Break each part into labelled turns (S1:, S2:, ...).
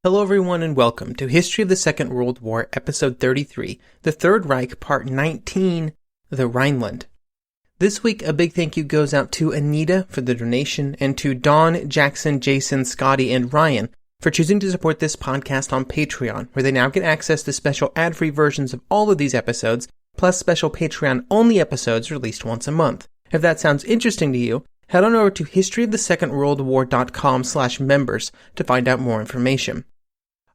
S1: Hello everyone and welcome to History of the Second World War, Episode 33, The Third Reich, Part 19, The Rhineland. This week, a big thank you goes out to Anita for the donation, and to Dawn, Jackson, Jason, Scotty, and Ryan for choosing to support this podcast on Patreon, where they now get access to special ad-free versions of all of these episodes, plus special Patreon-only episodes released once a month. If that sounds interesting to you, head on over to historyofthesecondworldwar.com/members to find out more information.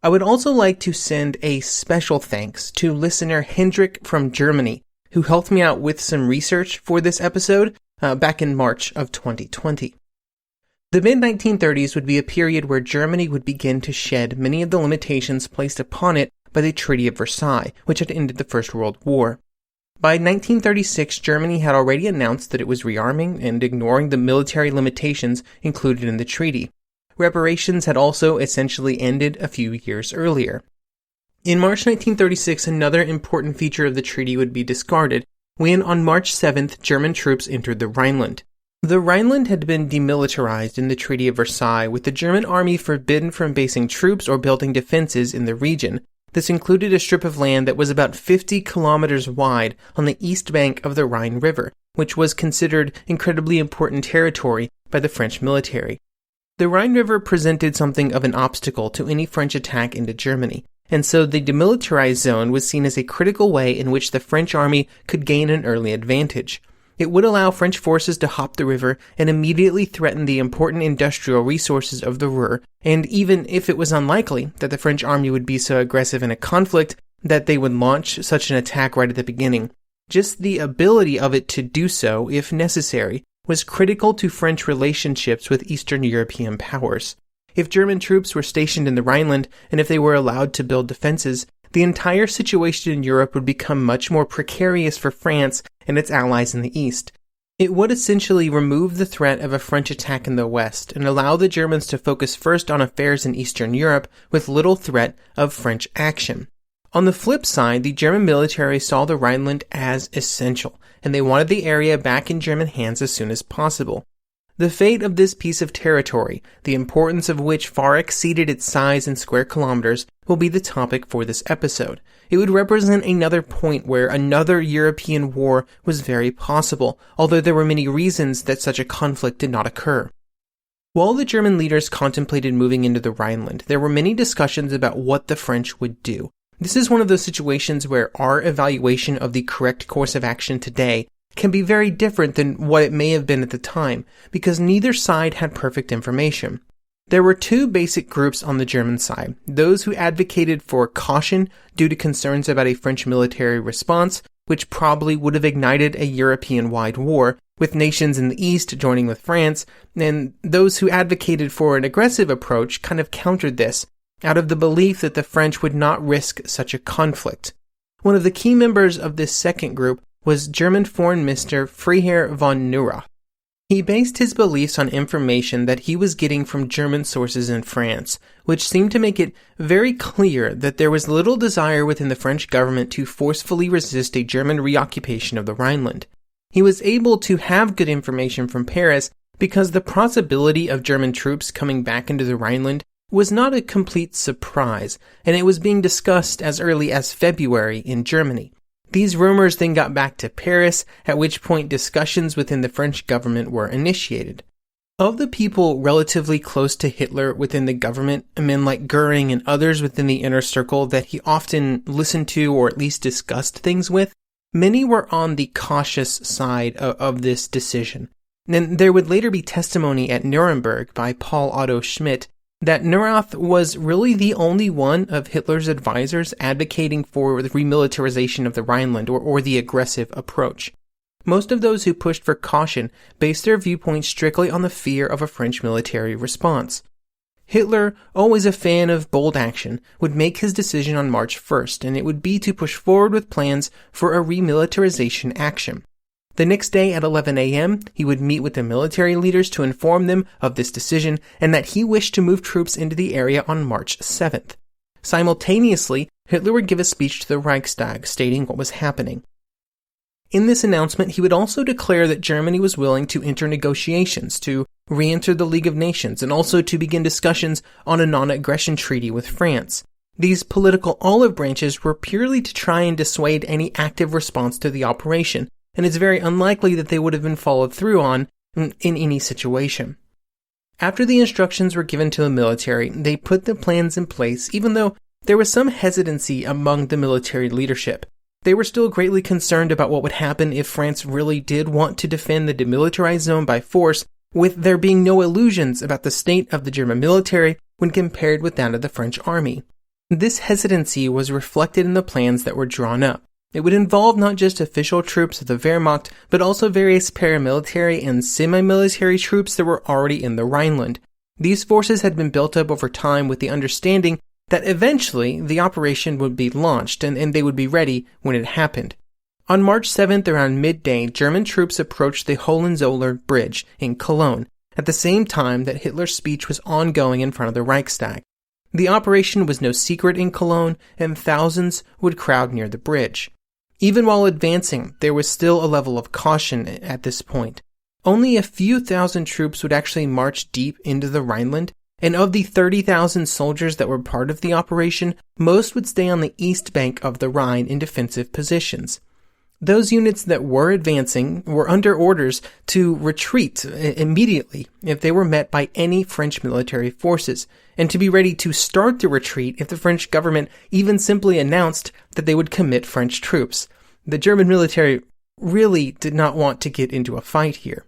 S1: I would also like to send a special thanks to listener Hendrik from Germany, who helped me out with some research for this episode back in March of 2020. The mid-1930s would be a period where Germany would begin to shed many of the limitations placed upon it by the Treaty of Versailles, which had ended the First World War. By 1936, Germany had already announced that it was rearming and ignoring the military limitations included in the treaty. Reparations had also essentially ended a few years earlier. In March 1936, another important feature of the treaty would be discarded when, on March 7th, German troops entered the Rhineland. The Rhineland had been demilitarized in the Treaty of Versailles, with the German army forbidden from basing troops or building defenses in the region. This included a strip of land that was about 50 kilometers wide on the east bank of the Rhine River, which was considered incredibly important territory by the French military. The Rhine River presented something of an obstacle to any French attack into Germany, and so the demilitarized zone was seen as a critical way in which the French army could gain an early advantage. It would allow French forces to hop the river and immediately threaten the important industrial resources of the Ruhr, and even if it was unlikely that the French army would be so aggressive in a conflict that they would launch such an attack right at the beginning, just the ability of it to do so, if necessary, was critical to French relationships with Eastern European powers. If German troops were stationed in the Rhineland, and if they were allowed to build defenses, the entire situation in Europe would become much more precarious for France and its allies in the East. It would essentially remove the threat of a French attack in the West and allow the Germans to focus first on affairs in Eastern Europe with little threat of French action. On the flip side, the German military saw the Rhineland as essential, and they wanted the area back in German hands as soon as possible. The fate of this piece of territory, the importance of which far exceeded its size in square kilometers, will be the topic for this episode. It would represent another point where another European war was very possible, although there were many reasons that such a conflict did not occur. While the German leaders contemplated moving into the Rhineland, there were many discussions about what the French would do. This is one of those situations where our evaluation of the correct course of action today can be very different than what it may have been at the time, because neither side had perfect information. There were two basic groups on the German side: those who advocated for caution due to concerns about a French military response, which probably would have ignited a European-wide war, with nations in the East joining with France, and those who advocated for an aggressive approach kind of countered this, out of the belief that the French would not risk such a conflict. One of the key members of this second group was German Foreign Minister Freiherr von Neurath. He based his beliefs on information that he was getting from German sources in France, which seemed to make it very clear that there was little desire within the French government to forcefully resist a German reoccupation of the Rhineland. He was able to have good information from Paris because the possibility of German troops coming back into the Rhineland was not a complete surprise, and it was being discussed as early as February in Germany. These rumors then got back to Paris, at which point discussions within the French government were initiated. Of the people relatively close to Hitler within the government, men like Goering and others within the inner circle that he often listened to or at least discussed things with, many were on the cautious side of this decision. And there would later be testimony at Nuremberg by Paul Otto Schmidt that Neurath was really the only one of Hitler's advisors advocating for the remilitarization of the Rhineland or the aggressive approach. Most of those who pushed for caution based their viewpoints strictly on the fear of a French military response. Hitler, always a fan of bold action, would make his decision on March 1st, and it would be to push forward with plans for a remilitarization action. The next day at 11 a.m., he would meet with the military leaders to inform them of this decision and that he wished to move troops into the area on March 7th. Simultaneously, Hitler would give a speech to the Reichstag stating what was happening. In this announcement, he would also declare that Germany was willing to enter negotiations to re-enter the League of Nations, and also to begin discussions on a non-aggression treaty with France. These political olive branches were purely to try and dissuade any active response to the operation, and it's very unlikely that they would have been followed through on in any situation. After the instructions were given to the military, they put the plans in place, even though there was some hesitancy among the military leadership. They were still greatly concerned about what would happen if France really did want to defend the demilitarized zone by force, with there being no illusions about the state of the German military when compared with that of the French army. This hesitancy was reflected in the plans that were drawn up. It would involve not just official troops of the Wehrmacht, but also various paramilitary and semi-military troops that were already in the Rhineland. These forces had been built up over time with the understanding that eventually the operation would be launched and they would be ready when it happened. On March 7th, around midday, German troops approached the Hohenzollern Bridge in Cologne, at the same time that Hitler's speech was ongoing in front of the Reichstag. The operation was no secret in Cologne, and thousands would crowd near the bridge. Even while advancing, there was still a level of caution at this point. Only a few thousand troops would actually march deep into the Rhineland, and of the 30,000 soldiers that were part of the operation, most would stay on the east bank of the Rhine in defensive positions. Those units that were advancing were under orders to retreat immediately if they were met by any French military forces, and to be ready to start the retreat if the French government even simply announced that they would commit French troops. The German military really did not want to get into a fight here.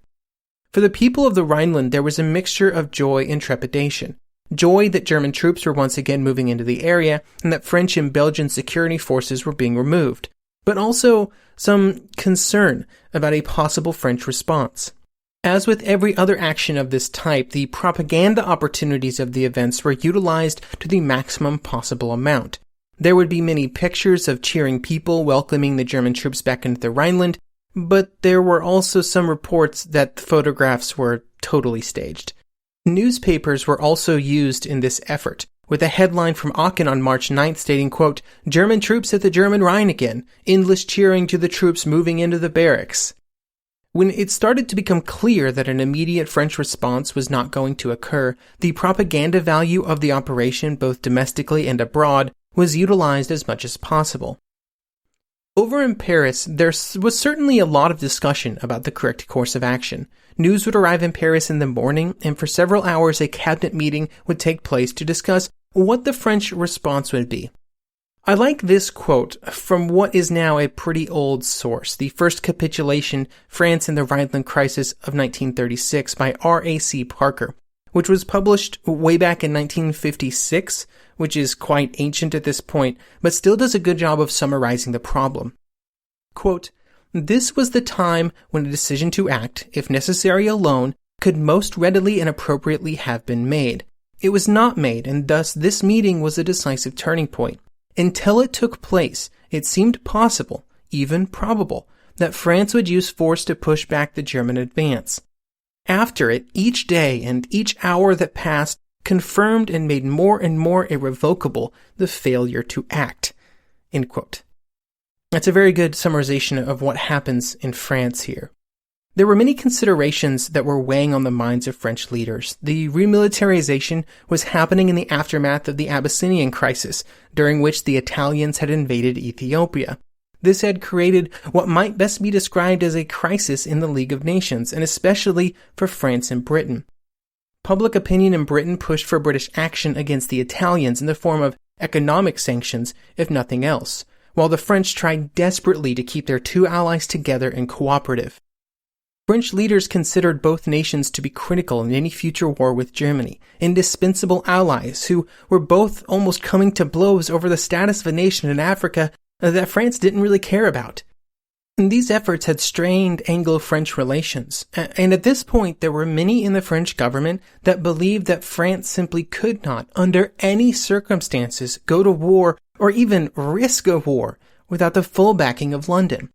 S1: For the people of the Rhineland, there was a mixture of joy and trepidation. Joy that German troops were once again moving into the area, and that French and Belgian security forces were being removed, but also some concern about a possible French response. As with every other action of this type, the propaganda opportunities of the events were utilized to the maximum possible amount. There would be many pictures of cheering people welcoming the German troops back into the Rhineland, but there were also some reports that the photographs were totally staged. Newspapers were also used in this effort, with a headline from Aachen on March 9th stating, quote, "German troops at the German Rhine again, endless cheering to the troops moving into the barracks." When it started to become clear that an immediate French response was not going to occur, the propaganda value of the operation, both domestically and abroad, was utilized as much as possible. Over in Paris, there was certainly a lot of discussion about the correct course of action. News would arrive in Paris in the morning, and for several hours a cabinet meeting would take place to discuss what the French response would be. I like this quote from what is now a pretty old source, the First Capitulation, France and the Rhineland Crisis of 1936 by R.A.C. Parker, which was published way back in 1956, which is quite ancient at this point, but still does a good job of summarizing the problem. Quote, "This was the time when a decision to act, if necessary alone, could most readily and appropriately have been made. It was not made, and thus this meeting was a decisive turning point. Until it took place, it seemed possible, even probable, that France would use force to push back the German advance. After it, each day and each hour that passed confirmed and made more and more irrevocable the failure to act." End quote. That's a very good summarization of what happens in France here. There were many considerations that were weighing on the minds of French leaders. The remilitarization was happening in the aftermath of the Abyssinian crisis, during which the Italians had invaded Ethiopia. This had created what might best be described as a crisis in the League of Nations, and especially for France and Britain. Public opinion in Britain pushed for British action against the Italians in the form of economic sanctions, if nothing else, while the French tried desperately to keep their two allies together and cooperative. French leaders considered both nations to be critical in any future war with Germany, indispensable allies who were both almost coming to blows over the status of a nation in Africa that France didn't really care about. And these efforts had strained Anglo-French relations, and at this point there were many in the French government that believed that France simply could not, under any circumstances, go to war or even risk a war without the full backing of London.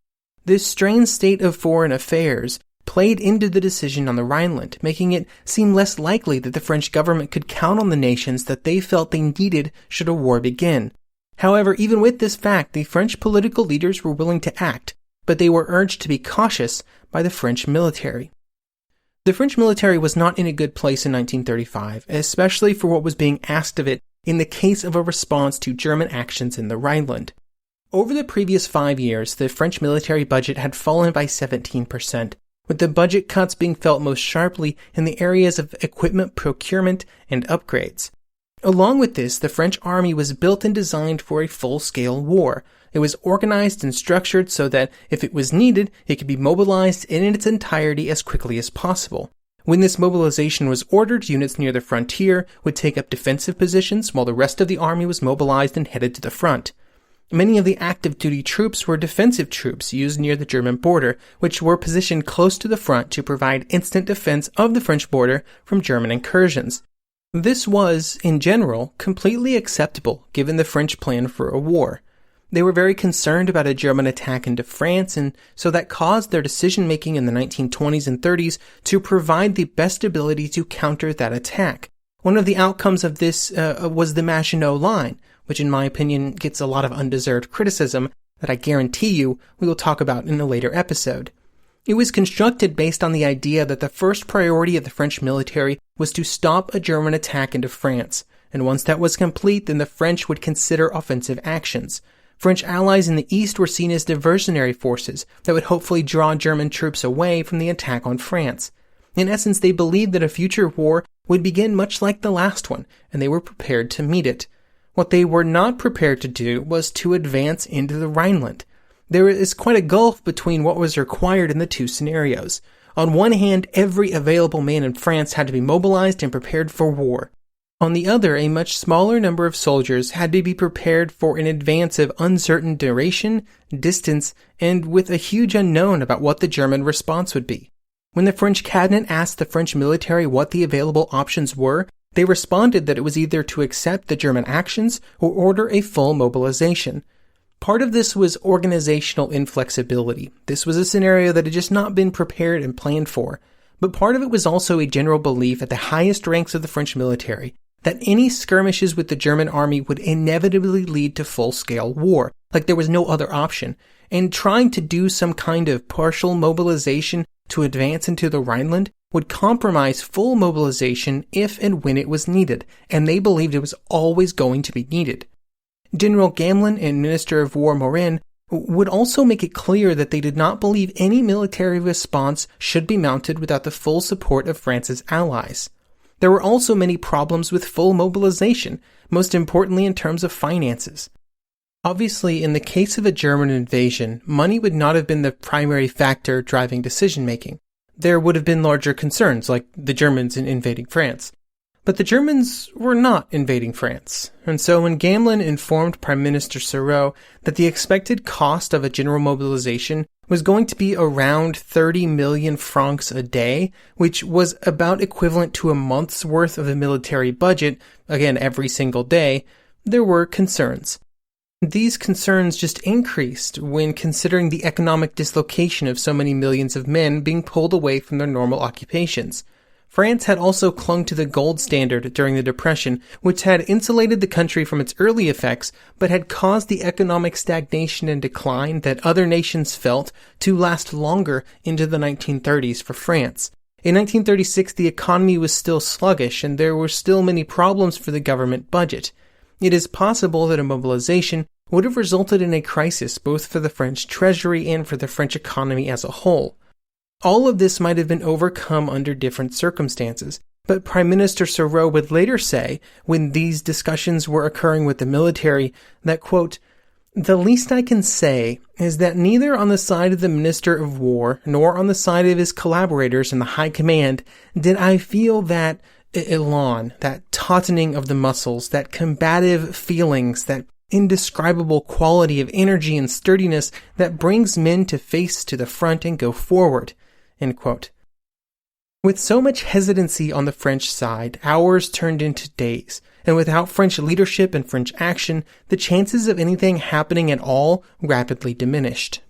S1: This strained state of foreign affairs played into the decision on the Rhineland, making it seem less likely that the French government could count on the nations that they felt they needed should a war begin. However, even with this fact, the French political leaders were willing to act, but they were urged to be cautious by the French military. The French military was not in a good place in 1935, especially for what was being asked of it in the case of a response to German actions in the Rhineland. Over the previous 5 years, the French military budget had fallen by 17%, with the budget cuts being felt most sharply in the areas of equipment procurement and upgrades. Along with this, the French army was built and designed for a full-scale war. It was organized and structured so that, if it was needed, it could be mobilized in its entirety as quickly as possible. When this mobilization was ordered, units near the frontier would take up defensive positions while the rest of the army was mobilized and headed to the front. Many of the active duty troops were defensive troops used near the German border, which were positioned close to the front to provide instant defense of the French border from German incursions. This was, in general, completely acceptable given the French plan for a war. They were very concerned about a German attack into France, and so that caused their decision-making in the 1920s and 30s to provide the best ability to counter that attack. One of the outcomes of this was the Maginot Line, which in my opinion gets a lot of undeserved criticism that I guarantee you we will talk about in a later episode. It was constructed based on the idea that the first priority of the French military was to stop a German attack into France, and once that was complete, then the French would consider offensive actions. French allies in the east were seen as diversionary forces that would hopefully draw German troops away from the attack on France. In essence, they believed that a future war would begin much like the last one, and they were prepared to meet it. What they were not prepared to do was to advance into the Rhineland. There is quite a gulf between what was required in the two scenarios. On one hand, every available man in France had to be mobilized and prepared for war. On the other, a much smaller number of soldiers had to be prepared for an advance of uncertain duration, distance, and with a huge unknown about what the German response would be. When the French cabinet asked the French military what the available options were, they responded that it was either to accept the German actions or order a full mobilization. Part of this was organizational inflexibility. This was a scenario that had just not been prepared and planned for. But part of it was also a general belief at the highest ranks of the French military that any skirmishes with the German army would inevitably lead to full-scale war, like there was no other option, and trying to do some kind of partial mobilization to advance into the Rhineland would compromise full mobilization if and when it was needed, and they believed it was always going to be needed. General Gamelin and Minister of War Morin would also make it clear that they did not believe any military response should be mounted without the full support of France's allies. There were also many problems with full mobilization, most importantly in terms of finances. Obviously, in the case of a German invasion, money would not have been the primary factor driving decision-making. There would have been larger concerns, like the Germans in invading France. But the Germans were not invading France, and so when Gamelin informed Prime Minister Serrault that the expected cost of a general mobilization was going to be around 30 million francs a day, which was about equivalent to a month's worth of the military budget, again every single day, there were concerns. These concerns just increased when considering the economic dislocation of so many millions of men being pulled away from their normal occupations. France had also clung to the gold standard during the Depression, which had insulated the country from its early effects, but had caused the economic stagnation and decline that other nations felt to last longer into the 1930s for France. In 1936, the economy was still sluggish, and there were still many problems for the government budget. It is possible that a mobilization would have resulted in a crisis both for the French treasury and for the French economy as a whole. All of this might have been overcome under different circumstances, but Prime Minister Serrault would later say, when these discussions were occurring with the military, that, quote, "The least I can say is that neither on the side of the Minister of War nor on the side of his collaborators in the High Command did I feel that elan, that tautening of the muscles, that combative feelings, that indescribable quality of energy and sturdiness that brings men to face to the front and go forward." End quote. With so much hesitancy on the French side, hours turned into days, and without French leadership and French action, the chances of anything happening at all rapidly diminished.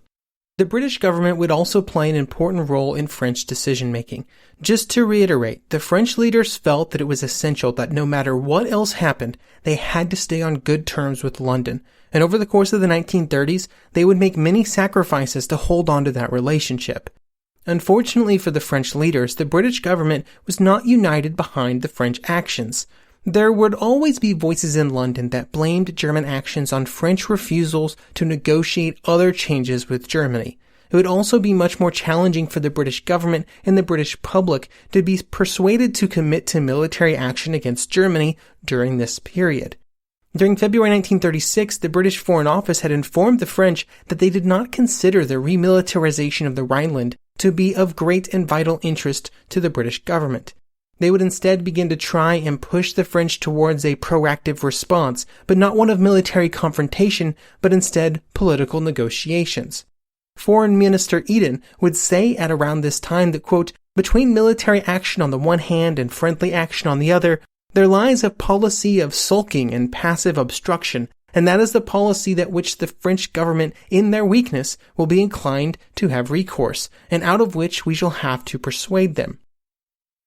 S1: The British government would also play an important role in French decision-making. Just to reiterate, the French leaders felt that it was essential that no matter what else happened, they had to stay on good terms with London, and over the course of the 1930s, they would make many sacrifices to hold on to that relationship. Unfortunately for the French leaders, the British government was not united behind the French actions. There would always be voices in London that blamed German actions on French refusals to negotiate other changes with Germany. It would also be much more challenging for the British government and the British public to be persuaded to commit to military action against Germany during this period. During February 1936, the British Foreign Office had informed the French that they did not consider the remilitarization of the Rhineland to be of great and vital interest to the British government. They would instead begin to try and push the French towards a proactive response, but not one of military confrontation, but instead political negotiations. Foreign Minister Eden would say at around this time that, quote, between military action on the one hand and friendly action on the other, there lies a policy of sulking and passive obstruction, and that is the policy that which the French government, in their weakness, will be inclined to have recourse, and out of which we shall have to persuade them.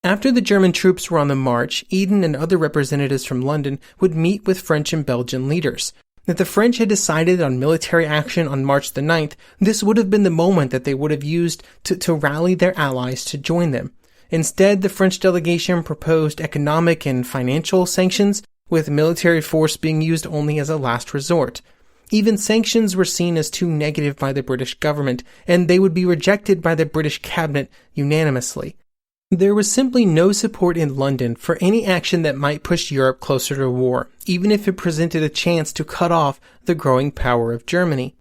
S1: After the German troops were on the march, Eden and other representatives from London would meet with French and Belgian leaders. If the French had decided on military action on March the 9th, this would have been the moment that they would have used to rally their allies to join them. Instead, the French delegation proposed economic and financial sanctions, with military force being used only as a last resort. Even sanctions were seen as too negative by the British government, and they would be rejected by the British cabinet unanimously. There was simply no support in London for any action that might push Europe closer to war, even if it presented a chance to cut off the growing power of Germany.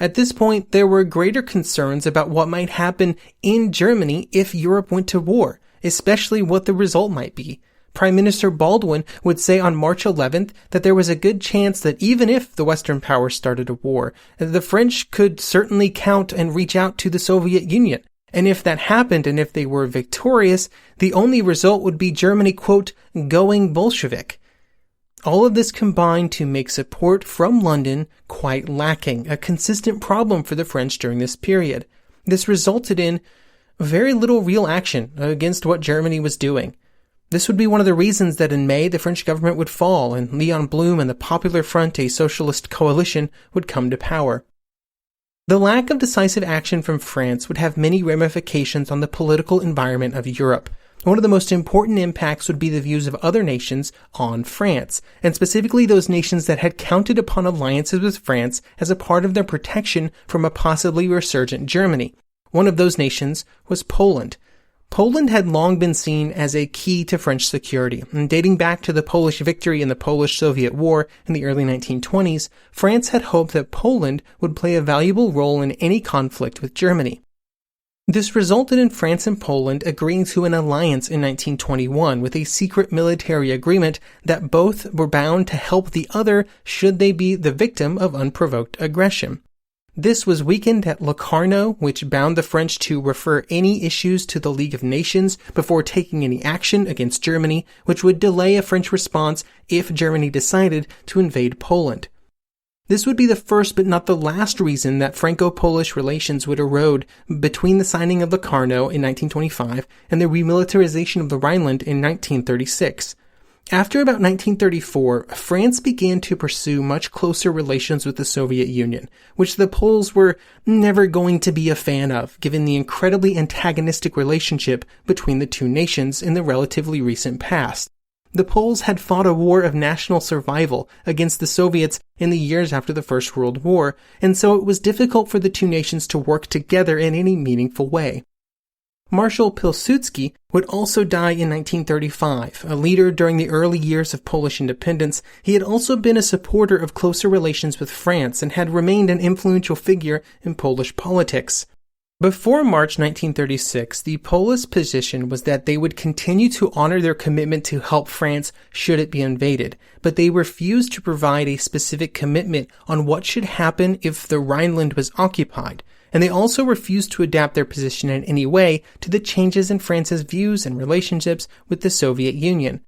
S1: At this point, there were greater concerns about what might happen in Germany if Europe went to war, especially what the result might be. Prime Minister Baldwin would say on March 11th that there was a good chance that even if the Western powers started a war, the French could certainly count and reach out to the Soviet Union. And if that happened, and if they were victorious, the only result would be Germany, quote, going Bolshevik. All of this combined to make support from London quite lacking, a consistent problem for the French during this period. This resulted in very little real action against what Germany was doing. This would be one of the reasons that in May the French government would fall and Leon Blum and the Popular Front, a socialist coalition, would come to power. The lack of decisive action from France would have many ramifications on the political environment of Europe. One of the most important impacts would be the views of other nations on France, and specifically those nations that had counted upon alliances with France as a part of their protection from a possibly resurgent Germany. One of those nations was Poland. Poland had long been seen as a key to French security, and dating back to the Polish victory in the Polish-Soviet War in the early 1920s, France had hoped that Poland would play a valuable role in any conflict with Germany. This resulted in France and Poland agreeing to an alliance in 1921 with a secret military agreement that both were bound to help the other should they be the victim of unprovoked aggression. This was weakened at Locarno, which bound the French to refer any issues to the League of Nations before taking any action against Germany, which would delay a French response if Germany decided to invade Poland. This would be the first but not the last reason that Franco-Polish relations would erode between the signing of Locarno in 1925 and the remilitarization of the Rhineland in 1936. After about 1934, France began to pursue much closer relations with the Soviet Union, which the Poles were never going to be a fan of, given the incredibly antagonistic relationship between the two nations in the relatively recent past. The Poles had fought a war of national survival against the Soviets in the years after the First World War, and so it was difficult for the two nations to work together in any meaningful way. Marshal Pilsudski would also die in 1935. A leader during the early years of Polish independence, he had also been a supporter of closer relations with France and had remained an influential figure in Polish politics. Before March 1936, the Polish position was that they would continue to honor their commitment to help France should it be invaded, but they refused to provide a specific commitment on what should happen if the Rhineland was occupied. And they also refused to adapt their position in any way to the changes in France's views and relationships with the Soviet Union.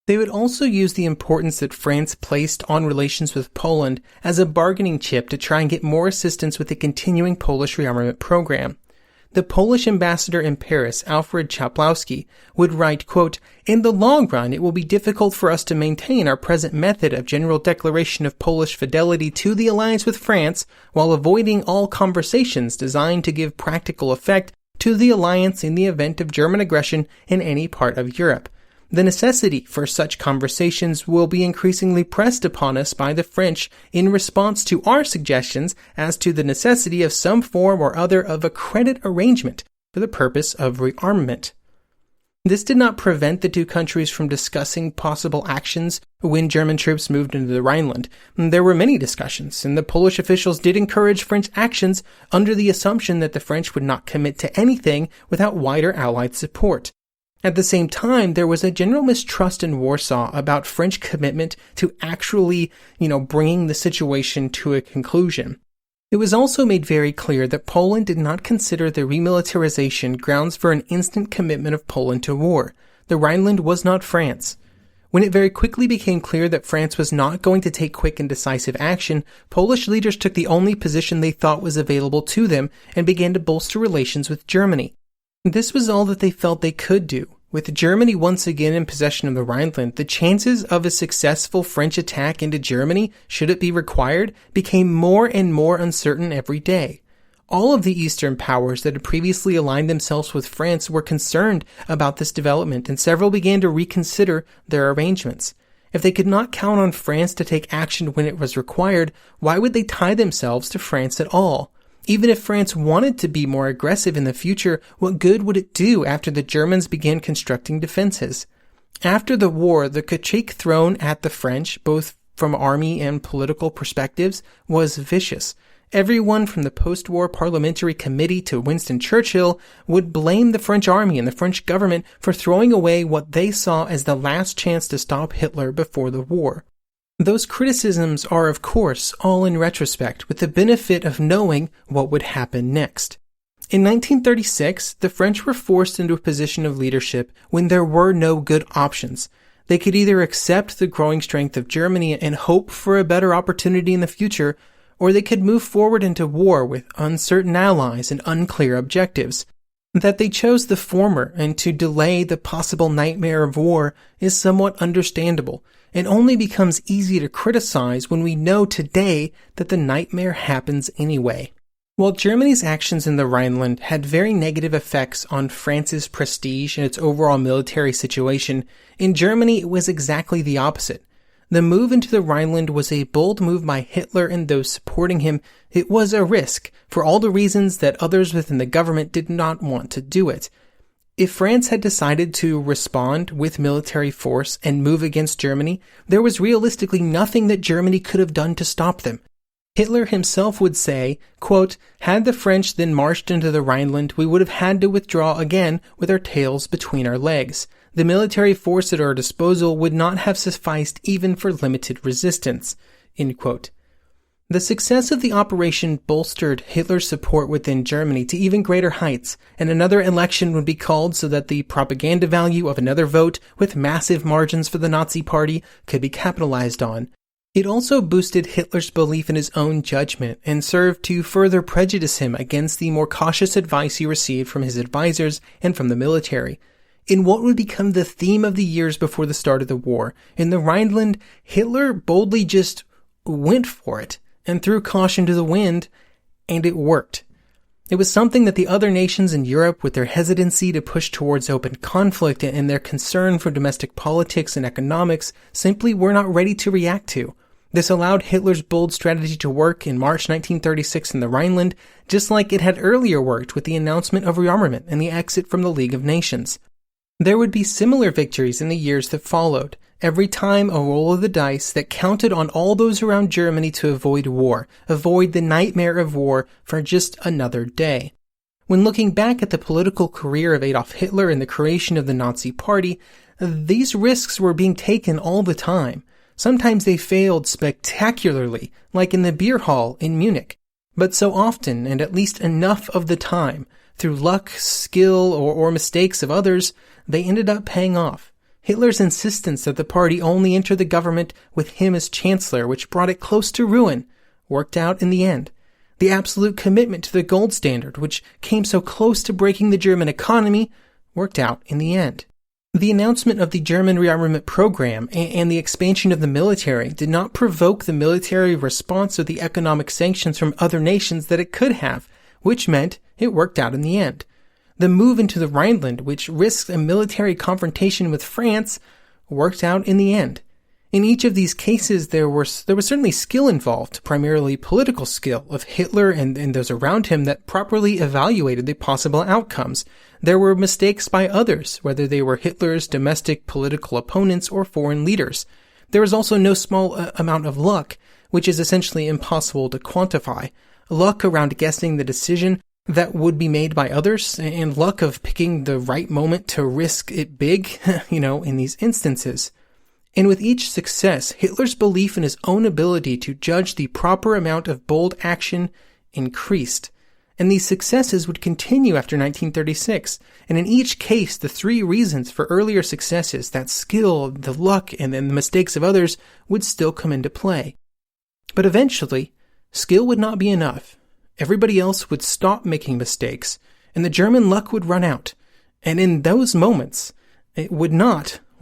S1: They would also use the importance that France placed on relations with Poland as a bargaining chip to try and get more assistance with the continuing Polish rearmament program. The Polish ambassador in Paris, Alfred Chaplowski, would write, quote, "In the long run, it will be difficult for us to maintain our present method of general declaration of Polish fidelity to the alliance with France while avoiding all conversations designed to give practical effect to the alliance in the event of German aggression in any part of Europe. The necessity for such conversations will be increasingly pressed upon us by the French in response to our suggestions as to the necessity of some form or other of a credit arrangement for the purpose of rearmament. This did not prevent the two countries from discussing possible actions when German troops moved into the Rhineland. There were many discussions, and the Polish officials did encourage French actions under the assumption that the French would not commit to anything without wider Allied support. At the same time, there was a general mistrust in Warsaw about French commitment to actually, bringing the situation to a conclusion. It was also made very clear that Poland did not consider the remilitarization grounds for an instant commitment of Poland to war. The Rhineland was not France. When it very quickly became clear that France was not going to take quick and decisive action, Polish leaders took the only position they thought was available to them and began to bolster relations with Germany. This was all that they felt they could do. With Germany once again in possession of the Rhineland, the chances of a successful French attack into Germany, should it be required, became more and more uncertain every day. All of the Eastern powers that had previously aligned themselves with France were concerned about this development, and several began to reconsider their arrangements. If they could not count on France to take action when it was required, why would they tie themselves to France at all? Even if France wanted to be more aggressive in the future, what good would it do after the Germans began constructing defenses? After the war, the Kachik thrown at the French, both from army and political perspectives, was vicious. Everyone from the post-war parliamentary committee to Winston Churchill would blame the French army and the French government for throwing away what they saw as the last chance to stop Hitler before the war. Those criticisms are, of course, all in retrospect, with the benefit of knowing what would happen next. In 1936, the French were forced into a position of leadership when there were no good options. They could either accept the growing strength of Germany and hope for a better opportunity in the future, or they could move forward into war with uncertain allies and unclear objectives. That they chose the former and to delay the possible nightmare of war is somewhat understandable, and only becomes easy to criticize when we know today that the nightmare happens anyway. While Germany's actions in the Rhineland had very negative effects on France's prestige and its overall military situation, in Germany it was exactly the opposite. The move into the Rhineland was a bold move by Hitler and those supporting him. It was a risk, for all the reasons that others within the government did not want to do it. If France had decided to respond with military force and move against Germany, there was realistically nothing that Germany could have done to stop them. Hitler himself would say, quote, "Had the French then marched into the Rhineland, we would have had to withdraw again with our tails between our legs. The military force at our disposal would not have sufficed even for limited resistance." End quote. The success of the operation bolstered Hitler's support within Germany to even greater heights, and another election would be called so that the propaganda value of another vote with massive margins for the Nazi Party could be capitalized on. It also boosted Hitler's belief in his own judgment and served to further prejudice him against the more cautious advice he received from his advisors and from the military. In what would become the theme of the years before the start of the war, in the Rhineland, Hitler boldly just went for it and threw caution to the wind, and it worked. It was something that the other nations in Europe, with their hesitancy to push towards open conflict and their concern for domestic politics and economics, simply were not ready to react to. This allowed Hitler's bold strategy to work in March 1936 in the Rhineland, just like it had earlier worked with the announcement of rearmament and the exit from the League of Nations. There would be similar victories in the years that followed, every time a roll of the dice that counted on all those around Germany to avoid war, avoid the nightmare of war for just another day. When looking back at the political career of Adolf Hitler and the creation of the Nazi Party, these risks were being taken all the time. Sometimes they failed spectacularly, like in the beer hall in Munich. But so often, and at least enough of the time, through luck, skill, or mistakes of others, they ended up paying off. Hitler's insistence that the party only enter the government with him as chancellor, which brought it close to ruin, worked out in the end. The absolute commitment to the gold standard, which came so close to breaking the German economy, worked out in the end. The announcement of the German rearmament program and the expansion of the military did not provoke the military response or the economic sanctions from other nations that it could have, which meant it worked out in the end. The move into the Rhineland, which risked a military confrontation with France, worked out in the end. In each of these cases, there was certainly skill involved, primarily political skill of Hitler and those around him that properly evaluated the possible outcomes. There were mistakes by others, whether they were Hitler's domestic political opponents or foreign leaders. There was also no small amount of luck, which is essentially impossible to quantify. Luck around guessing the decision that would be made by others, and luck of picking the right moment to risk it big, in these instances. And with each success, Hitler's belief in his own ability to judge the proper amount of bold action increased. And these successes would continue after 1936. And in each case, the three reasons for earlier successes, that skill, the luck, and then the mistakes of others, would still come into play. But eventually, skill would not be enough. Everybody else would stop making mistakes, and the German luck would run out. And in those moments, it would not